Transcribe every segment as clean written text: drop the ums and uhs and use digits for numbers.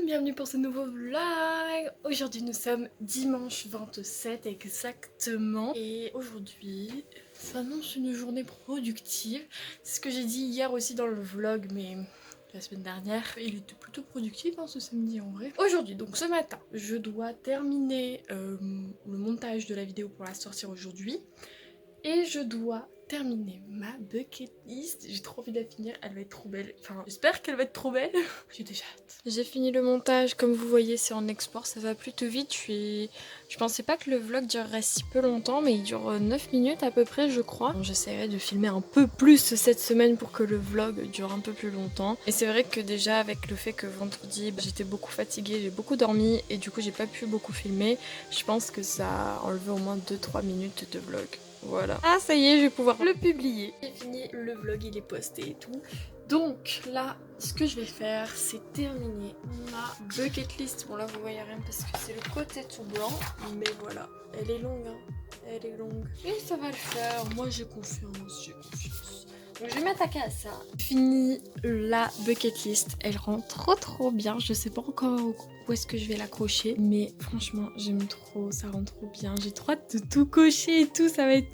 bienvenue pour ce nouveau vlog. Aujourd'hui nous sommes dimanche 27 exactement. Et aujourd'hui ça annonce une journée productive. C'est ce que j'ai dit hier aussi dans le vlog, mais la semaine dernière. Il était plutôt productif ce samedi en vrai. Aujourd'hui, donc ce matin, je dois terminer le montage de la vidéo pour la sortir aujourd'hui. Et je dois terminer ma bucket list. J'ai trop envie de la finir, elle va être trop belle. Enfin, j'espère qu'elle va être trop belle. J'ai déjà hâte. J'ai fini le montage, comme vous voyez, c'est en export, ça va plutôt vite. Je pensais pas que le vlog durerait si peu longtemps, mais il dure 9 minutes à peu près, je crois. Bon, j'essaierai de filmer un peu plus cette semaine pour que le vlog dure un peu plus longtemps. Et c'est vrai que déjà, avec le fait que vendredi, j'étais beaucoup fatiguée, j'ai beaucoup dormi, et du coup, j'ai pas pu beaucoup filmer. Je pense que ça a enlevé au moins 2-3 minutes de vlog. Voilà. Ah ça y est, je vais pouvoir le publier. J'ai fini le vlog, il est posté et tout. Donc là, ce que je vais faire, c'est terminer ma bucket list. Bon là vous voyez rien parce que c'est le côté tout blanc. Mais voilà, elle est longue hein. Elle est longue. Et ça va le faire, moi j'ai confiance, j'ai confiance. Donc je vais m'attaquer à ça. Fini la bucket list, elle rend trop bien. Je sais pas encore où est-ce que je vais l'accrocher, mais franchement j'aime trop, ça rend trop bien. J'ai trop hâte de tout cocher et tout, ça va être...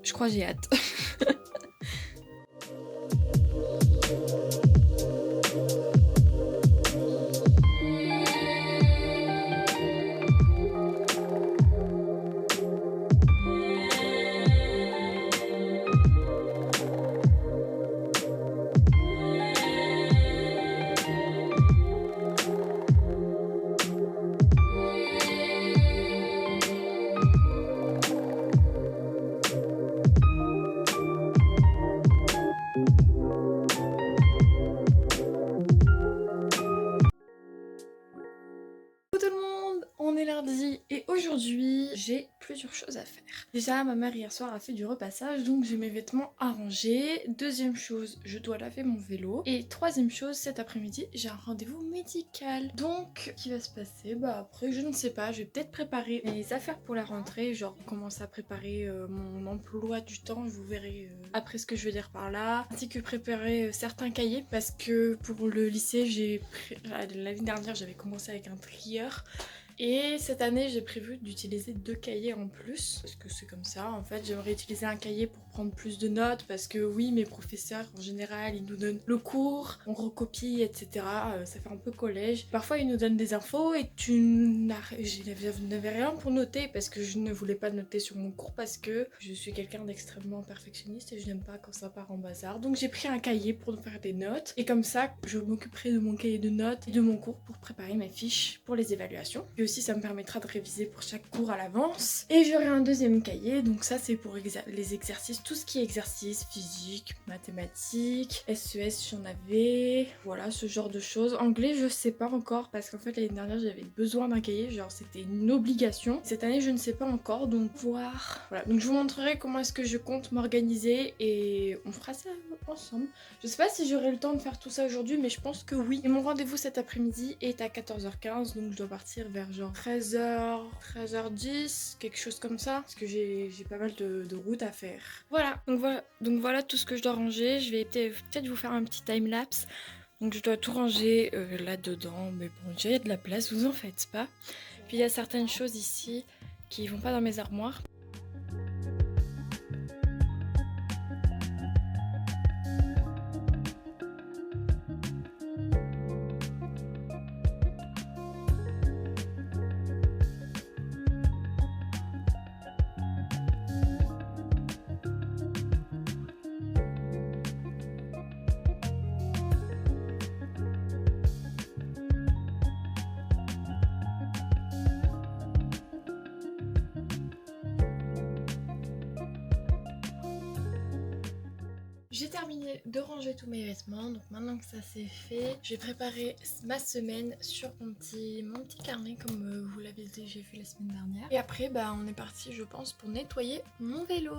Je crois que j'ai hâte. On est lundi et aujourd'hui j'ai plusieurs choses à faire. Déjà ma mère hier soir a fait du repassage, donc j'ai mes vêtements à ranger. Deuxième chose, je dois laver mon vélo. Et troisième chose, cet après-midi j'ai un rendez-vous médical. Donc ce qui va se passer, après je ne sais pas, je vais peut-être préparer mes affaires pour la rentrée, genre commencer à préparer mon emploi du temps, vous verrez après ce que je veux dire par là, ainsi que préparer certains cahiers parce que pour le lycée l'année dernière j'avais commencé avec un trieur. Et cette année j'ai prévu d'utiliser 2 cahiers en plus parce que c'est comme ça en fait. J'aimerais utiliser un cahier pour prendre plus de notes parce que oui, mes professeurs en général ils nous donnent le cours, on recopie etc. Ça fait un peu collège. Parfois ils nous donnent des infos et je n'avais rien pour noter parce que je ne voulais pas noter sur mon cours parce que je suis quelqu'un d'extrêmement perfectionniste et je n'aime pas quand ça part en bazar. Donc j'ai pris un cahier pour faire des notes et comme ça je m'occuperai de mon cahier de notes et de mon cours pour préparer mes fiches pour les évaluations. Et aussi ça me permettra de réviser pour chaque cours à l'avance. Et j'aurai un deuxième cahier, donc ça c'est pour les exercices, tout ce qui est exercice physique, mathématiques, SES j'en avais, voilà ce genre de choses. Anglais je sais pas encore parce qu'en fait l'année dernière j'avais besoin d'un cahier, genre c'était une obligation. Cette année je ne sais pas encore, donc voir. Voilà, donc je vous montrerai comment est-ce que je compte m'organiser et on fera ça ensemble. Je sais pas si j'aurai le temps de faire tout ça aujourd'hui, mais je pense que oui. Et mon rendez-vous cet après-midi est à 14h15, donc je dois partir vers genre 13h, 13h10, quelque chose comme ça, parce que j'ai pas mal de route à faire. Voilà, donc voilà tout ce que je dois ranger. Je vais peut-être vous faire un petit time-lapse. Donc je dois tout ranger là-dedans, mais bon, déjà il y a de la place, vous en faites pas. Puis il y a certaines choses ici qui vont pas dans mes armoires. J'ai terminé de ranger tous mes vêtements, donc maintenant que ça c'est fait, je vais préparer ma semaine sur mon petit carnet comme vous l'avez déjà vu la semaine dernière. Et après on est parti je pense pour nettoyer mon vélo.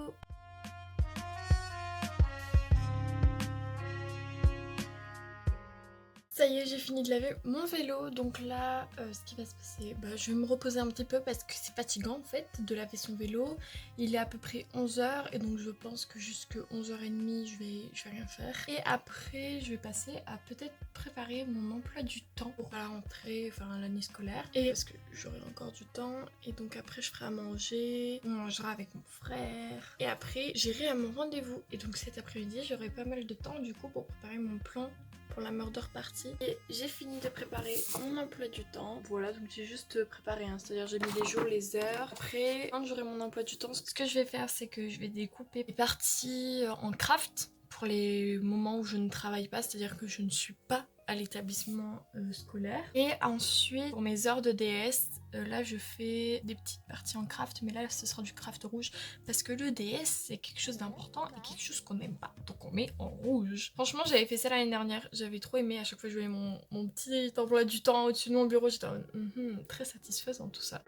Ça y est, j'ai fini de laver mon vélo, donc là, ce qui va se passer, je vais me reposer un petit peu parce que c'est fatigant en fait de laver son vélo. Il est à peu près 11h et donc je pense que jusque 11h30 je vais rien faire. Et après, je vais passer à peut-être préparer mon emploi du temps pour la rentrée, enfin l'année scolaire. Et parce que j'aurai encore du temps et donc après je ferai à manger, on mangera avec mon frère. Et après, j'irai à mon rendez-vous. Et donc cet après-midi, j'aurai pas mal de temps du coup pour préparer mon plan pour la murder party. Et j'ai fini de préparer mon emploi du temps. Voilà, donc j'ai juste préparé, hein, c'est-à-dire j'ai mis les jours, les heures. Après, quand j'aurai mon emploi du temps, ce que je vais faire, c'est que je vais découper les parties en craft pour les moments où je ne travaille pas, c'est-à-dire que je ne suis pas à l'établissement scolaire. Et ensuite, pour mes heures de DS, là je fais des petites parties en craft, mais là ce sera du craft rouge parce que le DS c'est quelque chose d'important et quelque chose qu'on n'aime pas, donc on met en rouge. Franchement, j'avais fait ça l'année dernière, j'avais trop aimé. À chaque fois je voyais mon petit emploi du temps au-dessus de mon bureau, j'étais très satisfaisant tout ça.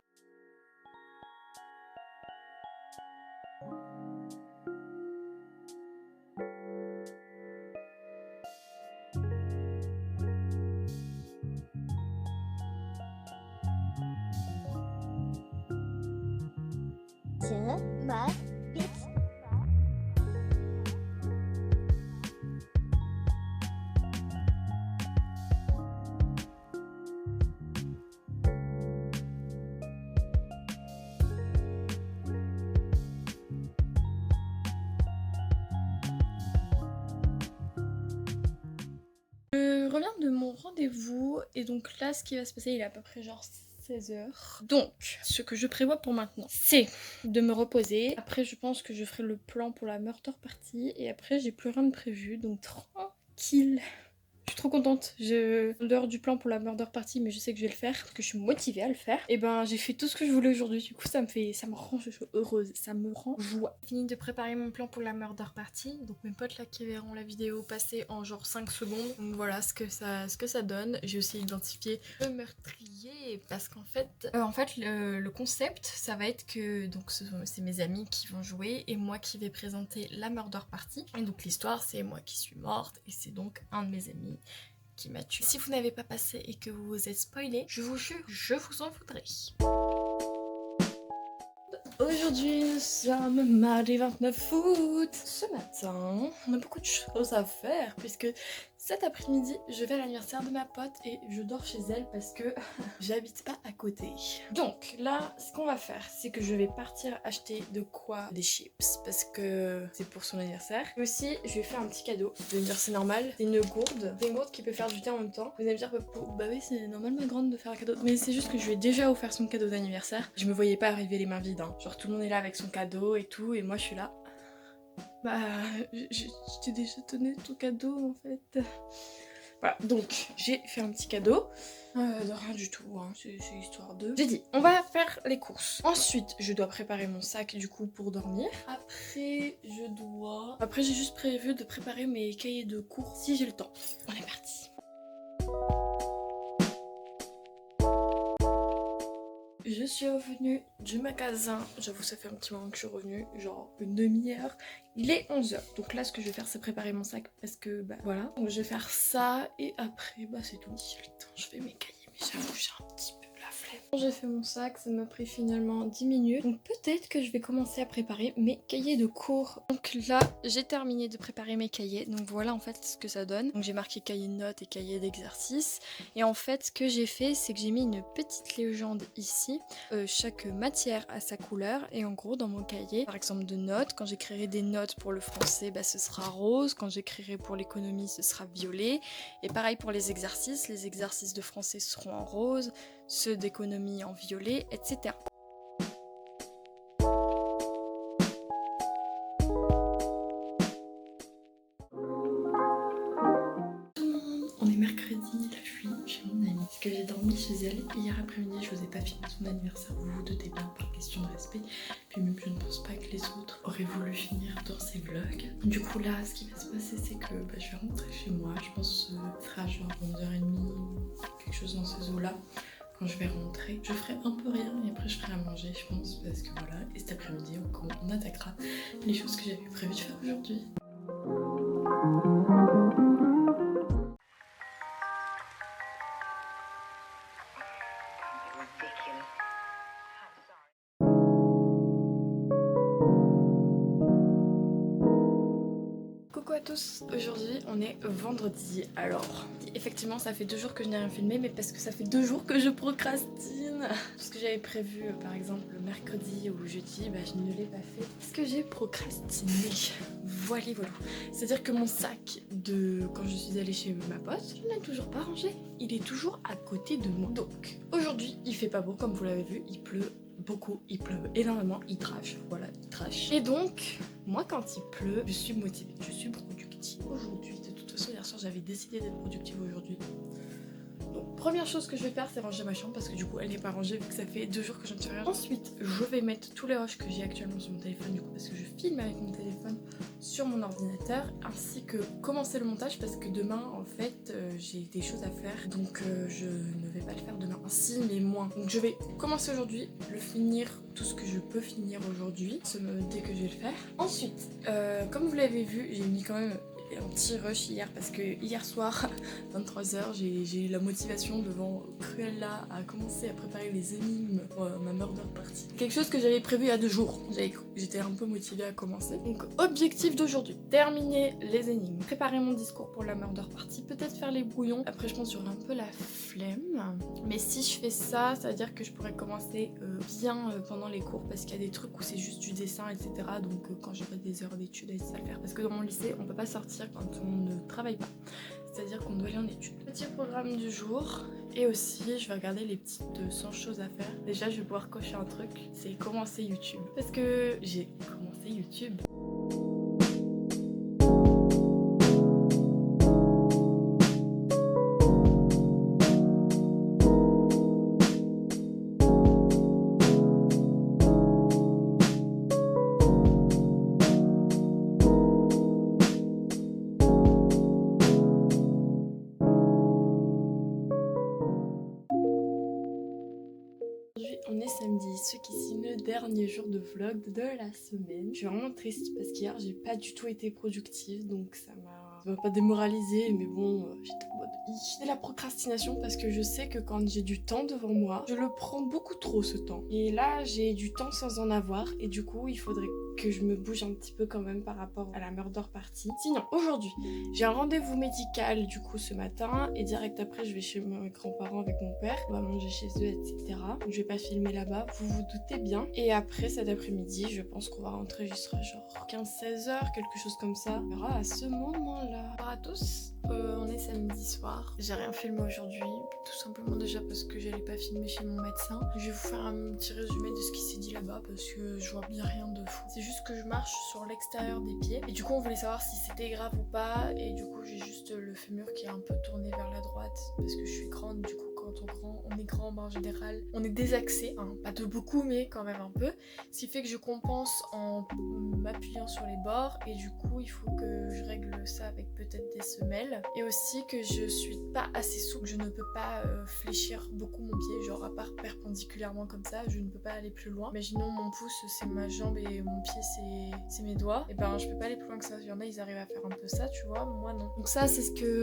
Je reviens de mon rendez-vous et donc là ce qui va se passer, il est à peu près genre 16h. Donc ce que je prévois pour maintenant, c'est de me reposer. Après je pense que je ferai le plan pour la murder party et après j'ai plus rien de prévu, donc tranquille. Je suis trop contente, en dehors du plan pour la murder party, mais je sais que je vais le faire parce que je suis motivée à le faire. Et j'ai fait tout ce que je voulais aujourd'hui, du coup ça me rend heureuse, ça me rend joie. J'ai fini de préparer mon plan pour la murder party, donc mes potes là qui verront la vidéo passer en genre 5 secondes. Donc voilà ce que ça donne. J'ai aussi identifié le meurtrier parce qu'en fait, le concept ça va être que donc c'est mes amis qui vont jouer et moi qui vais présenter la murder party. Et donc l'histoire c'est moi qui suis morte et c'est donc un de mes amis qui m'a tué. Si vous n'avez pas passé et que vous vous êtes spoilé, je vous jure, je vous en voudrais. Aujourd'hui, nous sommes mardi 29 août. Ce matin, on a beaucoup de choses à faire puisque cet après-midi, je vais à l'anniversaire de ma pote et je dors chez elle parce que j'habite pas à côté. Donc là, ce qu'on va faire, c'est que je vais partir acheter de quoi? Des chips parce que c'est pour son anniversaire. Et aussi, je vais faire un petit cadeau. Vous allez me dire c'est normal, c'est une gourde. C'est une gourde qui peut faire du thé en même temps. Vous allez me dire bah oui, c'est normal ma grande de faire un cadeau. Mais c'est juste que je lui ai déjà offert son cadeau d'anniversaire. Je me voyais pas arriver les mains vides, hein. Genre tout le monde est là avec son cadeau et tout et moi je suis là. Je t'ai déjà donné ton cadeau en fait. Voilà, donc j'ai fait un petit cadeau. De rien du tout, hein. C'est histoire de... J'ai dit, on va faire les courses. Ensuite, je dois préparer mon sac du coup pour dormir. Après, j'ai juste prévu de préparer mes cahiers de cours si j'ai le temps. On est parti. Je suis revenue du magasin, j'avoue ça fait un petit moment que je suis revenue, genre une demi-heure. Il est 11h, donc là ce que je vais faire c'est préparer mon sac parce que voilà. Donc je vais faire ça et après c'est tout. Si j'ai le temps, je fais mes cahiers, mais j'avoue j'ai un petit peu la flemme. J'ai fait mon sac, ça m'a pris finalement 10 minutes. Donc peut-être que je vais commencer à préparer mes cahiers de cours. Donc là j'ai terminé de préparer mes cahiers, donc voilà en fait ce que ça donne. Donc j'ai marqué cahier de notes et cahier d'exercice. Et en fait ce que j'ai fait c'est que j'ai mis une petite légende ici. Chaque matière a sa couleur et en gros dans mon cahier par exemple de notes, quand j'écrirai des notes pour le français ce sera rose, quand j'écrirai pour l'économie ce sera violet et pareil pour les exercices de français seront en rose, ceux d'économie en violet, etc. On est mercredi, là je suis chez mon amie parce que j'ai dormi chez elle hier après-midi, je vous ai pas filmé son anniversaire, vous vous doutez bien par question de respect, puis même je ne pense pas que les autres auraient voulu finir dans ces vlogs. Du coup là ce qui va se passer c'est que je vais rentrer chez moi, je pense que ce sera genre 11h30, quelque chose dans ces eaux là. Quand je vais rentrer, je ferai un peu rien et après je ferai à manger je pense parce que voilà, et cet après-midi on attaquera les choses que j'avais prévu de faire aujourd'hui. à tous, aujourd'hui on est vendredi. Alors, effectivement ça fait 2 jours que je n'ai rien filmé, mais parce que ça fait 2 jours que je procrastine. Tout ce que j'avais prévu par exemple le mercredi ou jeudi, je ne l'ai pas fait parce que j'ai procrastiné. Voilà. C'est à dire que mon sac de quand je suis allée chez ma pote, je ne l'ai toujours pas rangé. Il est toujours à côté de moi. Donc aujourd'hui il fait pas beau comme vous l'avez vu, il pleut beaucoup, il pleut énormément, il trash, voilà, il trash. Et donc, moi quand il pleut, je suis motivée, je suis productive aujourd'hui. De toute façon, hier soir j'avais décidé d'être productive aujourd'hui. Donc, première chose que je vais faire, c'est ranger ma chambre parce que du coup, elle n'est pas rangée vu que ça fait 2 jours que je ne fais rien. Ensuite, je vais mettre tous les rushs que j'ai actuellement sur mon téléphone du coup parce que je filme avec mon téléphone sur mon ordinateur, ainsi que commencer le montage parce que demain, en fait, j'ai des choses à faire, donc je ne vais pas le faire demain. Si, mais moins. Donc je vais commencer aujourd'hui, le finir, tout ce que je peux finir aujourd'hui, dès que je vais le faire. Ensuite, comme vous l'avez vu, j'ai mis quand même un petit rush hier parce que hier soir 23h j'ai eu la motivation devant Cruella à commencer à préparer les énigmes pour ma murder party. Quelque chose que j'avais prévu il y a 2 jours. J'étais un peu motivée à commencer. Donc objectif d'aujourd'hui, terminer les énigmes, préparer mon discours pour la murder party, peut-être faire les brouillons. Après je pense que j'aurai un peu la flemme. Mais si je fais ça, ça veut dire que je pourrais commencer bien pendant les cours parce qu'il y a des trucs où c'est juste du dessin, etc. Donc quand j'aurai des heures d'études, à le faire. Parce que dans mon lycée, on peut pas sortir quand on ne travaille pas, c'est-à-dire qu'on doit aller en études. Petit programme du jour, et aussi je vais regarder les petites 100 choses à faire. Déjà je vais pouvoir cocher un truc, c'est commencer YouTube, parce que j'ai commencé YouTube. On est samedi, ce qui signe le dernier jour de vlog de la semaine. Je suis vraiment triste parce qu'hier j'ai pas du tout été productive, donc ça m'a pas démoralisée, mais bon, j'étais en mode j'ai de la procrastination parce que je sais que quand j'ai du temps devant moi, je le prends beaucoup trop ce temps. Et là j'ai du temps sans en avoir, et du coup il faudrait que je me bouge un petit peu quand même par rapport à la murder party. Sinon, aujourd'hui, j'ai un rendez-vous médical du coup ce matin, et direct après je vais chez mes grands-parents avec mon père, on va manger chez eux, etc. Donc je vais pas filmer là-bas, vous vous doutez bien. Et après cet après-midi, je pense qu'on va rentrer jusqu'à genre 15-16 heures, quelque chose comme ça. On verra à ce moment-là. Bonjour à tous, on est samedi soir. J'ai rien filmé aujourd'hui, tout simplement déjà parce que j'allais pas filmer chez mon médecin. Je vais vous faire un petit résumé de ce qui s'est dit là-bas parce que je vois bien rien de fou. C'est juste que je marche sur l'extérieur des pieds et du coup on voulait savoir si c'était grave ou pas, et du coup j'ai juste le fémur qui est un peu tourné vers la droite parce que je suis grande. Du coup quand on est grand, en général on est désaxé, hein, pas de beaucoup mais quand même un peu, ce qui fait que je compense en m'appuyant sur les bords, et du coup il faut que je règle ça avec peut-être des semelles, et aussi que je suis pas assez souple, je ne peux pas fléchir beaucoup mon pied, genre à part perpendiculairement comme ça, je ne peux pas aller plus loin. Imaginons mon pouce c'est ma jambe et mon pied c'est mes doigts, et je peux pas aller plus loin que ça. Il y en a ils arrivent à faire un peu ça, tu vois, moi non. Donc ça c'est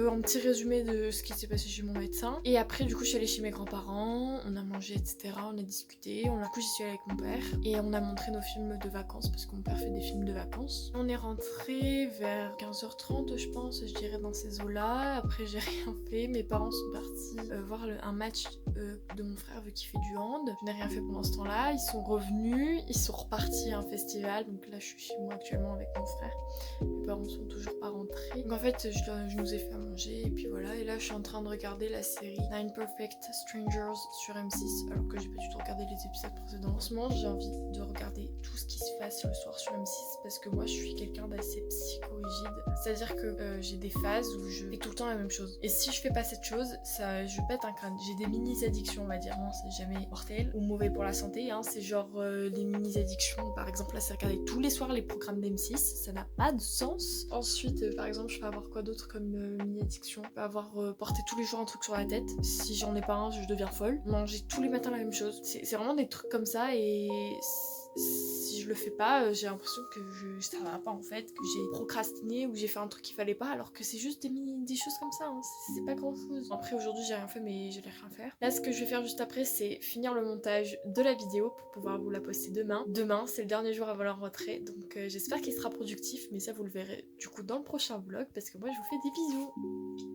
un petit résumé de ce qui s'est passé chez mon médecin. Et après du coup je suis allée chez mes grands-parents, on a mangé, etc. On a discuté, du coup j'y suis allée avec mon père et on a montré nos films de vacances parce que mon père fait des films de vacances. On est rentré vers 15h30 je pense, je dirais, dans ces eaux-là. Après j'ai rien fait, mes parents sont partis voir un match de mon frère vu qu'il fait du hand. Je n'ai rien fait pendant ce temps-là, ils sont revenus, ils sont repartis à un festival, donc là je suis chez moi actuellement avec mon frère. Mes parents sont toujours pas rentrés, donc en fait je nous ai fait à manger et puis voilà. Et là je suis en train de regarder la série Nine Perfect Strangers sur M6 alors que j'ai pas du tout regardé les épisodes précédents. En ce moment j'ai envie de regarder tout ce qui se passe le soir sur M6 parce que moi je suis quelqu'un d'assez psychorigide, c'est à dire que j'ai des phases où je fais tout le temps la même chose, et si je fais pas cette chose je pète un crâne. J'ai des mini addictions on va dire, non c'est jamais mortel ou mauvais pour la santé, hein. C'est genre des mini addictions, par exemple là c'est regarder tous les soirs les programmes d'M6, ça n'a pas de sens. Ensuite par exemple je peux avoir quoi d'autre comme mini addiction, je peux avoir porter tous les jours un truc sur la tête, si j'en ai pas un je deviens folle, manger tous les matins la même chose, c'est vraiment des trucs comme ça. Et si si je le fais pas, j'ai l'impression que ça va pas en fait, que j'ai procrastiné ou que j'ai fait un truc qu'il fallait pas, alors que c'est juste des choses comme ça, hein. C'est pas grand chose. Après aujourd'hui j'ai rien fait, mais j'allais rien faire. Là ce que je vais faire juste après c'est finir le montage de la vidéo pour pouvoir vous la poster demain. Demain c'est le dernier jour avant la rentrée, donc j'espère qu'il sera productif, mais ça vous le verrez du coup dans le prochain vlog, parce que moi je vous fais des bisous.